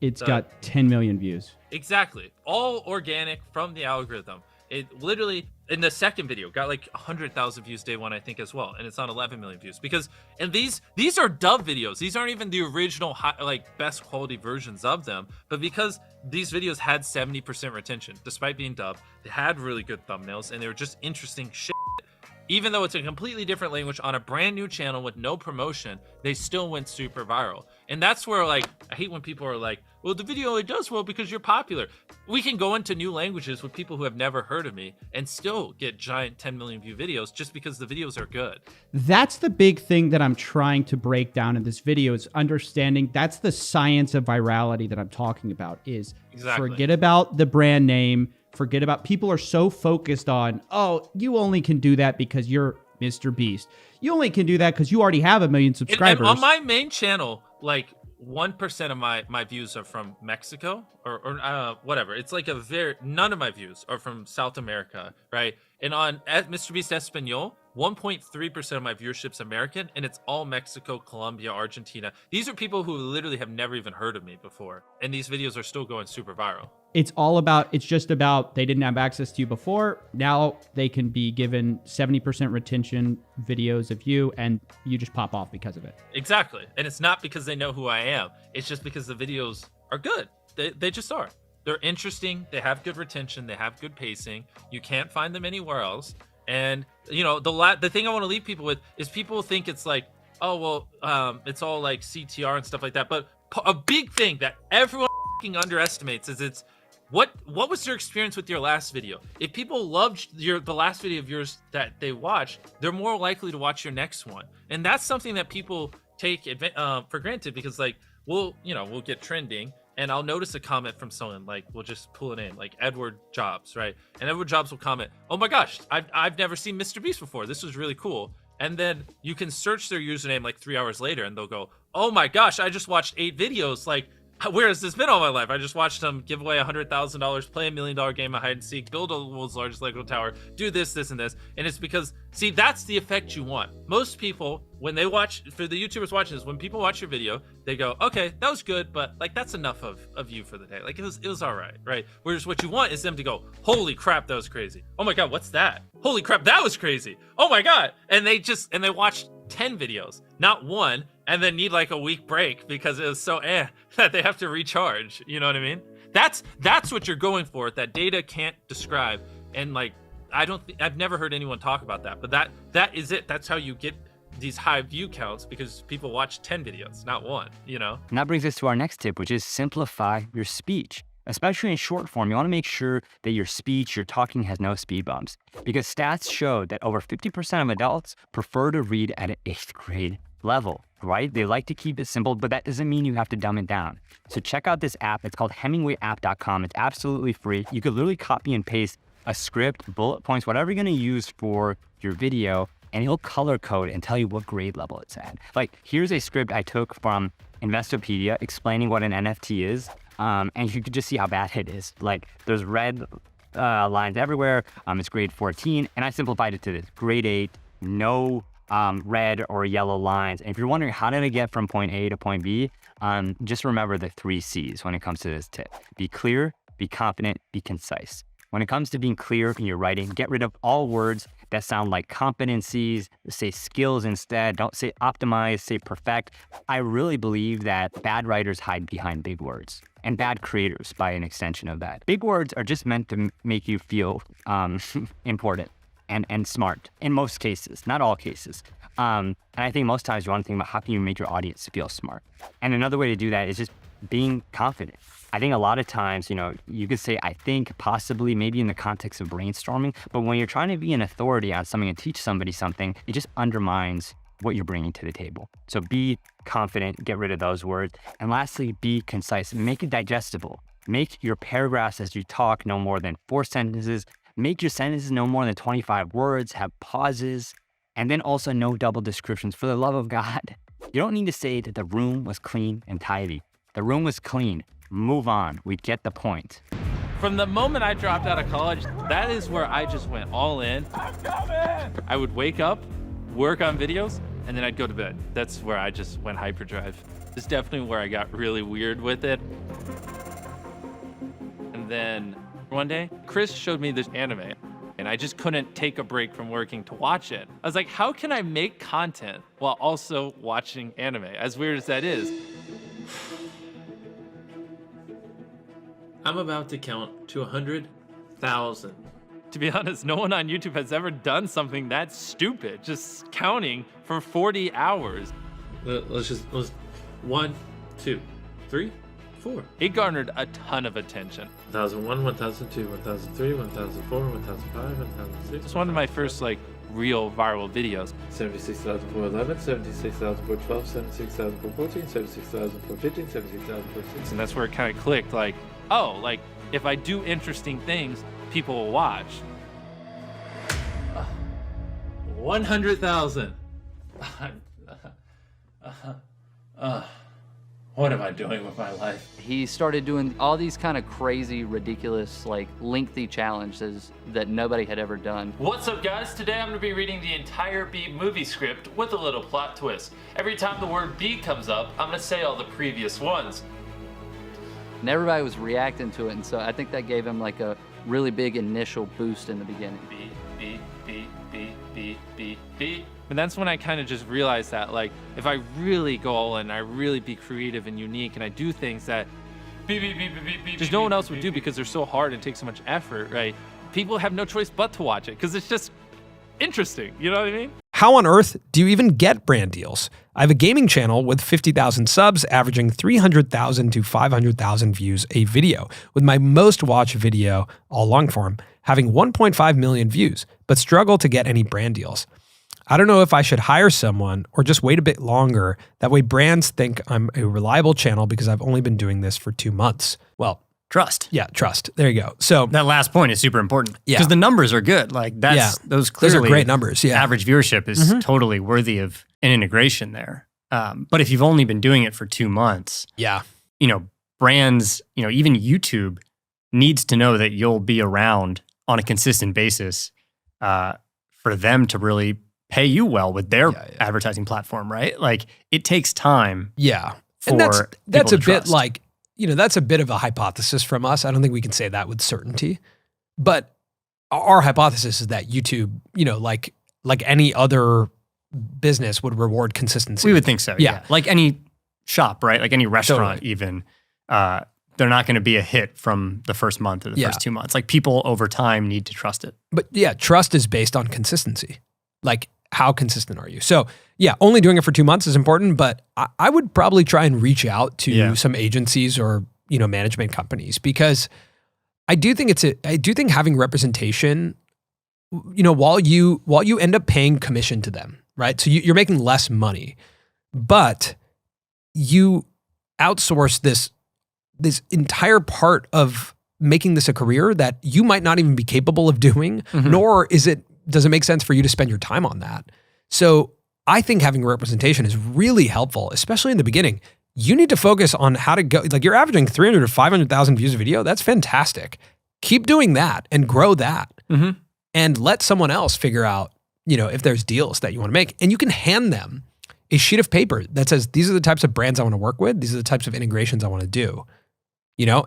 It's got 10 million views. Exactly. All organic from the algorithm. It literally, in the second video, got like 100,000 views day one, I think, as well. And it's on 11 million views. And these are dub videos. These aren't even the original, best quality versions of them. But because these videos had 70% retention, despite being dubbed, they had really good thumbnails, and they were just interesting shit. Even though it's a completely different language on a brand new channel with no promotion, they still went super viral. And that's where, I hate when people are like, well, the video only does well because you're popular. We can go into new languages with people who have never heard of me and still get giant 10 million view videos just because the videos are good. That's the big thing that I'm trying to break down in this video, is understanding that's the science of virality that I'm talking about, is forget about the brand name. Forget about, people are so focused on, oh, you only can do that because you're MrBeast. You only can do that because you already have 1 million subscribers. And on my main channel, 1% of my views are from Mexico or whatever. It's none of my views are from South America, right? And on MrBeast Espanol, 1.3% of my viewership's American, and it's all Mexico, Colombia, Argentina. These are people who literally have never even heard of me before, and these videos are still going super viral. It's just about, they didn't have access to you before. Now they can be given 70% retention videos of you, and you just pop off because of it. Exactly. And it's not because they know who I am. It's just because the videos are good. They just are. They're interesting. They have good retention. They have good pacing. You can't find them anywhere else. And, the thing I want to leave people with is people think it's like, oh, well, it's all like CTR and stuff like that. But a big thing that everyone underestimates is it's, what was your experience with your last video? If people loved the last video of yours that they watched, they're more likely to watch your next one. And that's something that people take for granted, because we'll get trending, and I'll notice a comment from someone, we'll just pull it in, like Edward Jobs, right? And Edward Jobs will comment, oh my gosh, I've never seen MrBeast before. This was really cool. And then you can search their username 3 hours later, and they'll go, oh my gosh, I just watched 8 videos. Where has this been all my life? I just watched them give away $100,000, play $1 million game of hide and seek, build the world's largest Lego tower, do this, and this. And it's because, see, that's the effect you want. Most people, when they watch, for the YouTubers watching this, when people watch your video, they go, okay, that was good, but that's enough of you for the day. It was all right? Whereas what you want is them to go, holy crap, that was crazy. Oh my God, what's that? Holy crap, that was crazy. Oh my God. And they watch 10 videos, not one, and then need a week break because it was so that they have to recharge. You know what I mean? That's what you're going for. That data can't describe. And I've never heard anyone talk about that, but that is it. That's how you get these high view counts, because people watch 10 videos, not one, And that brings us to our next tip, which is simplify your speech. Especially in short form, you want to make sure that your speech, your talking has no speed bumps, because stats show that over 50% of adults prefer to read at an 8th grade level, right? They like to keep it simple, but that doesn't mean you have to dumb it down. So check out this app. It's called HemingwayApp.com. It's absolutely free. You could literally copy and paste a script, bullet points, whatever you're going to use for your video, and it'll color code and tell you what grade level it's at. Here's a script I took from Investopedia explaining what an NFT is. And you could just see how bad it is. There's red lines everywhere. It's grade 14, and I simplified it to this: grade 8, no red or yellow lines. And if you're wondering how did I get from point A to point B, just remember the 3 C's when it comes to this tip: be clear, be confident, be concise. When it comes to being clear in your writing, get rid of all words that sound like competencies. Say skills instead. Don't say optimize, say perfect. I really believe that bad writers hide behind big words, and bad creators by an extension of that. Big words are just meant to make you feel important and smart in most cases, not all cases. And I think most times you want to think about how can you make your audience feel smart. And another way to do that is just being confident. I think a lot of times, you could say, I think, possibly, maybe in the context of brainstorming, but when you're trying to be an authority on something and teach somebody something, it just undermines what you're bringing to the table. So be confident, get rid of those words. And lastly, be concise, make it digestible. Make your paragraphs as you talk no more than 4 sentences. Make your sentences no more than 25 words, have pauses, and then also no double descriptions. For the love of God, you don't need to say that the room was clean and tidy. The room was clean. Move on. We get the point. From the moment I dropped out of college, that is where I just went all in. I would wake up, work on videos, and then I'd go to bed. That's where I just went hyperdrive. It's definitely where I got really weird with it. And then one day, Chris showed me this anime, and I just couldn't take a break from working to watch it. I was like, how can I make content while also watching anime? As weird as that is. I'm about to count to 100,000. To be honest, no one on YouTube has ever done something that stupid, just counting for 40 hours. Let's 1, 2, 3, 4. It garnered a ton of attention. 1001, 1002, 1003, 1004, 1005, 1006. It's one of my first real viral videos. 76,411, 76,412, 76,414, 76,415, 76,416. And that's where it kind of clicked, if I do interesting things, people will watch. 100,000. What am I doing with my life? He started doing all these kind of crazy, ridiculous, lengthy challenges that nobody had ever done. What's up, guys? Today I'm going to be reading the entire Beat movie script with a little plot twist. Every time the word Beat comes up, I'm going to say all the previous ones. And everybody was reacting to it, and so I think that gave him a really big initial boost in the beginning. Beat. And that's when I kind of just realized that, if I really go all in, I really be creative and unique, and I do things that just no one else would do because they're so hard and take so much effort, right? People have no choice but to watch it because it's just interesting. You know what I mean? How on earth do you even get brand deals? I have a gaming channel with 50,000 subs, averaging 300,000 to 500,000 views a video, with my most watched video, all long form, having 1.5 million views, but struggle to get any brand deals. I don't know if I should hire someone or just wait a bit longer. That way brands think I'm a reliable channel because I've only been doing this for 2 months. Well, trust. Yeah, trust. There you go. So that last point is super important because the numbers are good. Those are great numbers. Yeah. Average viewership is totally worthy of an integration there. But if you've only been doing it for 2 months, brands, even YouTube needs to know that you'll be around on a consistent basis for them to really pay you well with their advertising platform, right? It takes time. Yeah. And that's a bit that's a bit of a hypothesis from us. I don't think we can say that with certainty. But our hypothesis is that YouTube, like any other business would reward consistency. We would think so. Yeah. Like any shop, right? Like any restaurant even, they're not going to be a hit from the first month or the first 2 months. People over time need to trust it. But trust is based on consistency. How consistent are you? So only doing it for 2 months is important, but I would probably try and reach out to some agencies or, management companies, because I do think having representation, while you end up paying commission to them, right? So you're making less money, but you outsource this entire part of making this a career that you might not even be capable of doing, nor does it make sense for you to spend your time on that. So I think having representation is really helpful, especially in the beginning. You need to focus on how to go, you're averaging 300 to 500,000 views a video. That's fantastic. Keep doing that and grow that, and let someone else figure out, if there's deals that you want to make, and you can hand them a sheet of paper that says, these are the types of brands I want to work with. These are the types of integrations I want to do,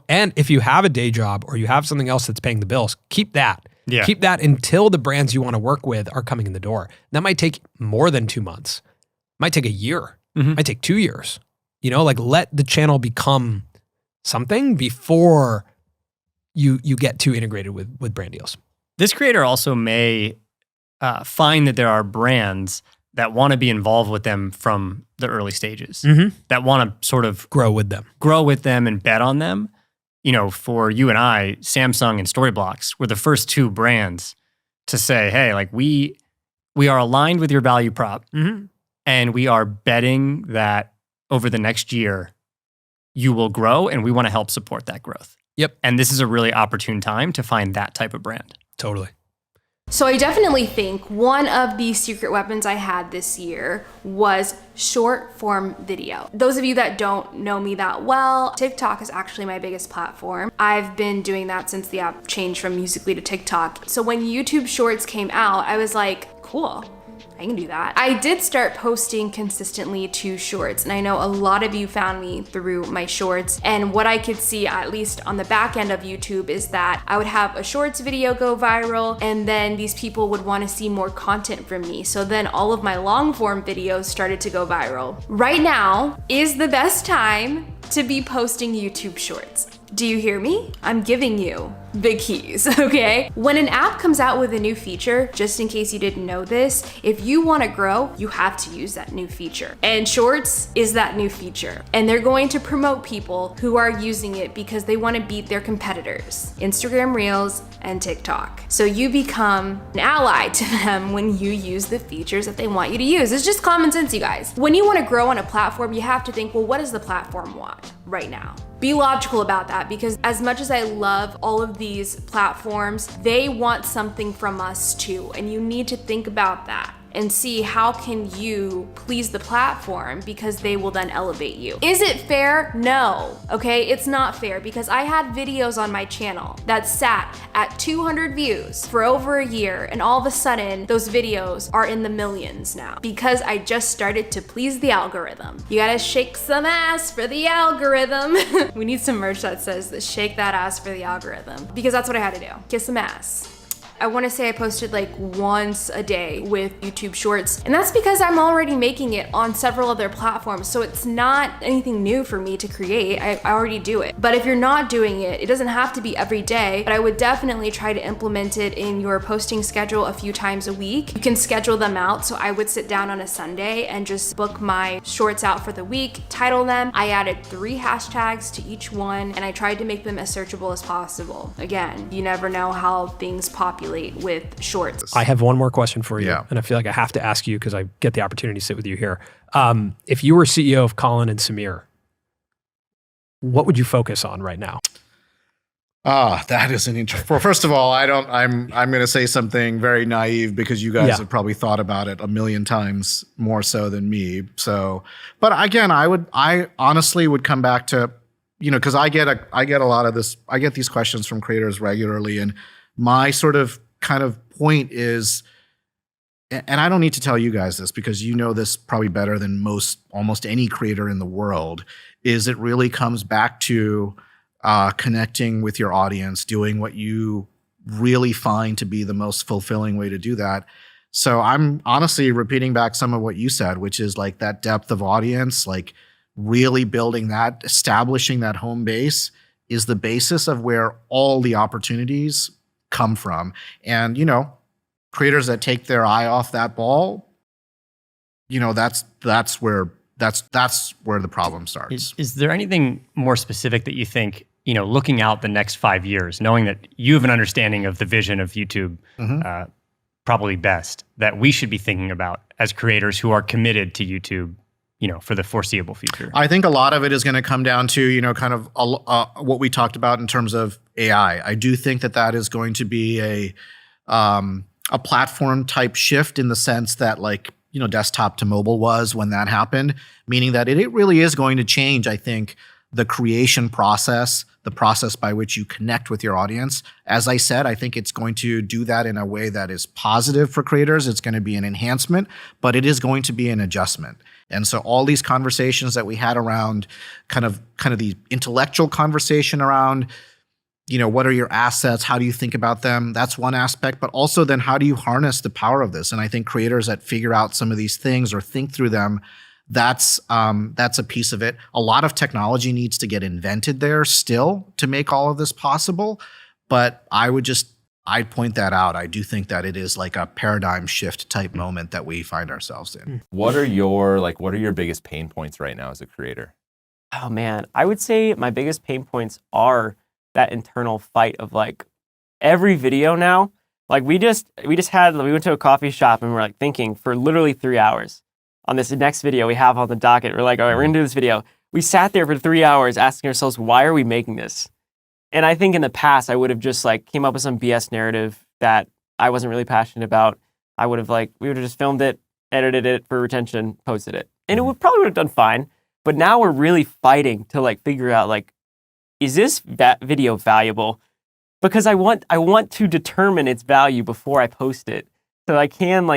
and if you have a day job or you have something else that's paying the bills, keep that. Yeah. Keep that until the brands you want to work with are coming in the door. That might take more than 2 months. Might take a year. Might take 2 years. Let the channel become something before you get too integrated with brand deals. This creator also may find that there are brands that want to be involved with them from the early stages, that want to sort of grow with them and bet on them. For you and I, Samsung and Storyblocks were the first two brands to say, hey, we are aligned with your value prop, and we are betting that over the next year, you will grow, and we want to help support that growth. Yep. And this is a really opportune time to find that type of brand. Totally. So I definitely think one of the secret weapons I had this year was short form video. Those of you that don't know me that well, TikTok is actually my biggest platform. I've been doing that since the app changed from Musical.ly to TikTok. So when YouTube Shorts came out, I was like, cool, I can do that. I did start posting consistently to shorts, and I know a lot of you found me through my shorts. And what I could see, at least on the back end of YouTube, is that I would have a shorts video go viral, and then these people would want to see more content from me. So then all of my long form videos started to go viral. Right now is the best time to be posting YouTube shorts. Do you hear me? I'm giving you the keys, okay? When an app comes out with a new feature, just in case you didn't know this, if you want to grow, you have to use that new feature. And Shorts is that new feature. And they're going to promote people who are using it because they want to beat their competitors, Instagram Reels and TikTok. So you become an ally to them when you use the features that they want you to use. It's just common sense, you guys. When you want to grow on a platform, you have to think, well, what does the platform want right now? Be logical about that, because as much as I love all of these platforms, they want something from us too, and you need to think about that and see how can you please the platform, because they will then elevate you. Is it fair? No, okay? It's not fair, because I had videos on my channel that sat at 200 views for over a year, and all of a sudden those videos are in the millions now because I just started to please the algorithm. You gotta shake some ass for the algorithm. We need some merch that says shake that ass for the algorithm, because that's what I had to do. Kiss some ass. I want to say I posted like once a day with YouTube Shorts, and that's because I'm already making it on several other platforms, so it's not anything new for me to create. I already do it. But if you're not doing it, it doesn't have to be every day, but I would definitely try to implement it in your posting schedule a few times a week. You can schedule them out, so I would sit down on a Sunday and just book my shorts out for the week, title them. I added 3 hashtags to each one, and I tried to make them as searchable as possible. Again, you never know how things populate with shorts. I have one more question for you, and I feel like I have to ask you because I get the opportunity to sit with you here. If you were CEO of Colin and Samir, what would you focus on right now? That is an interesting. Well, first of all, I'm going to say something very naive, because you guys have probably thought about it a million times more so than me. So, but again, I honestly would come back to, because I get a lot of this. I get these questions from creators regularly, and my sort of kind of point is, and I don't need to tell you guys this because you know this probably better than almost any creator in the world, is it really comes back to connecting with your audience, doing what you really find to be the most fulfilling way to do that. So I'm honestly repeating back some of what you said, which is like that depth of audience, like really building that, establishing that home base is the basis of where all the opportunities come from. And, creators that take their eye off that ball, that's where the problem starts. Is there anything more specific that you think, looking out the next 5 years, knowing that you have an understanding of the vision of YouTube probably best, that we should be thinking about as creators who are committed to YouTube, for the foreseeable future? I think a lot of it is going to come down to, kind of what we talked about in terms of AI. I do think that is going to be a platform type shift in the sense that desktop to mobile was when that happened, meaning that it really is going to change, I think, the creation process, the process by which you connect with your audience. As I said, I think it's going to do that in a way that is positive for creators. It's going to be an enhancement, but it is going to be an adjustment. And so all these conversations that we had around kind of the intellectual conversation around, what are your assets? How do you think about them? That's one aspect, but also then how do you harness the power of this? And I think creators that figure out some of these things or think through them, that's a piece of it. A lot of technology needs to get invented there still to make all of this possible. But I'd point that out. I do think that it is like a paradigm shift type moment that we find ourselves in. What are your biggest pain points right now as a creator? Oh man, I would say my biggest pain points are that internal fight of every video now. We went to a coffee shop and we're thinking for literally 3 hours on this next video we have on the docket. We're like, all right, we're gonna do this video. We sat there for 3 hours asking ourselves, why are we making this? And I think in the past, I would have just came up with some BS narrative that I wasn't really passionate about, I would have we would have just filmed it, edited it for retention, posted it. And it probably would have done fine. But now we're really fighting to figure out is this video valuable? Because I want to determine its value before I post it. So I can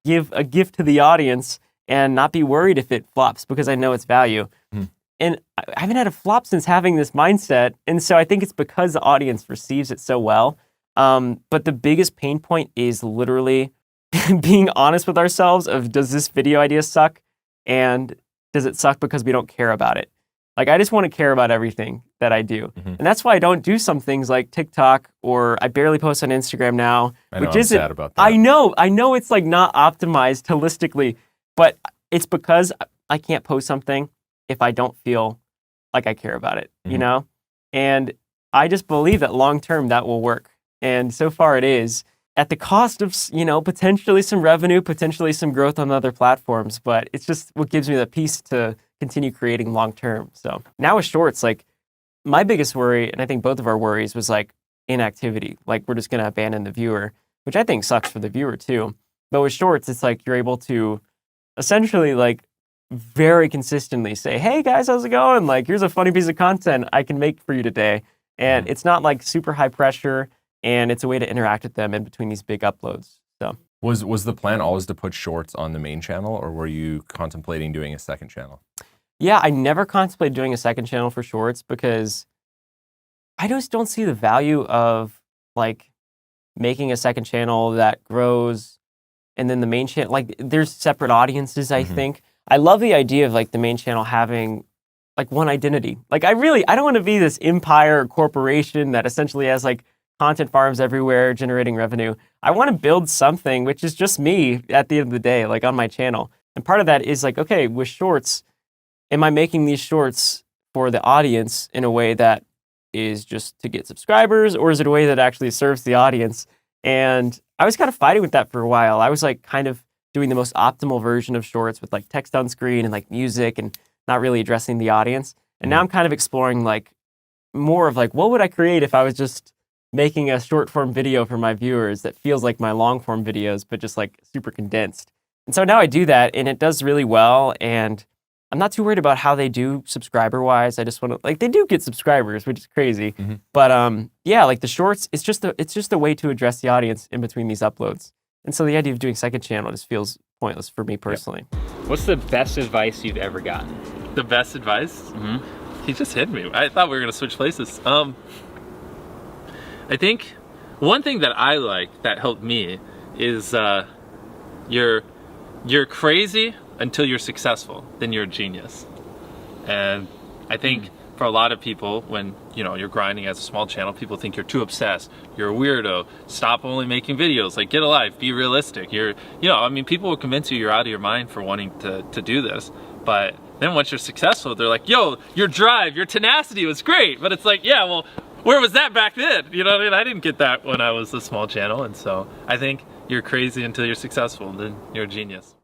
give a gift to the audience and not be worried if it flops because I know its value. And I haven't had a flop since having this mindset. And so I think it's because the audience receives it so well. But the biggest pain point is literally being honest with ourselves of, does this video idea suck? And does it suck because we don't care about it? I just want to care about everything that I do. And that's why I don't do some things like TikTok, or I barely post on Instagram now. I'm sad about that. I know it's not optimized holistically, but it's because I can't post something if I don't feel like I care about it, you know? And I just believe that long-term that will work. And so far it is, at the cost of, potentially some revenue, potentially some growth on other platforms. But it's just what gives me the peace to continue creating long-term. So now with Shorts, my biggest worry, and I think both of our worries, was inactivity. We're just going to abandon the viewer, which I think sucks for the viewer too. But with Shorts, it's you're able to essentially very consistently say, hey guys, how's it going? Here's a funny piece of content I can make for you today. And it's not super high pressure, and it's a way to interact with them in between these big uploads. So was the plan always to put Shorts on the main channel, or were you contemplating doing a second channel? Yeah, I never contemplated doing a second channel for Shorts because I just don't see the value of making a second channel that grows and then the main channel, there's separate audiences, I think. I love the idea of the main channel having one identity. I don't want to be this empire or corporation that essentially has content farms everywhere generating revenue. I want to build something which is just me at the end of the day, on my channel. And part of that is okay, with Shorts, am I making these shorts for the audience in a way that is just to get subscribers, or is it a way that actually serves the audience? And I was kind of fighting with that for a while. I was kind of doing the most optimal version of Shorts with text on screen and music and not really addressing the audience. And now I'm kind of exploring more of what would I create if I was just making a short form video for my viewers that feels like my long form videos, but just super condensed. And so now I do that, and it does really well. And I'm not too worried about how they do subscriber wise. I just want to they do get subscribers, which is crazy. But yeah, the Shorts, it's just a way to address the audience in between these uploads. And so the idea of doing second channel just feels pointless for me personally. What's the best advice you've ever gotten? The best advice? He just hit me. I thought we were gonna switch places. I think one thing that I like that helped me is you're crazy until you're successful, then you're a genius. And I think for a lot of people, when you're grinding as a small channel, people think you're too obsessed, you're a weirdo, stop only making videos, get a life, be realistic. People will convince you're out of your mind for wanting to do this, but then once you're successful, they're yo, your drive, your tenacity was great. But it's yeah, well, where was that back then? You know what I mean? I didn't get that when I was a small channel. And so I think you're crazy until you're successful, and then you're a genius.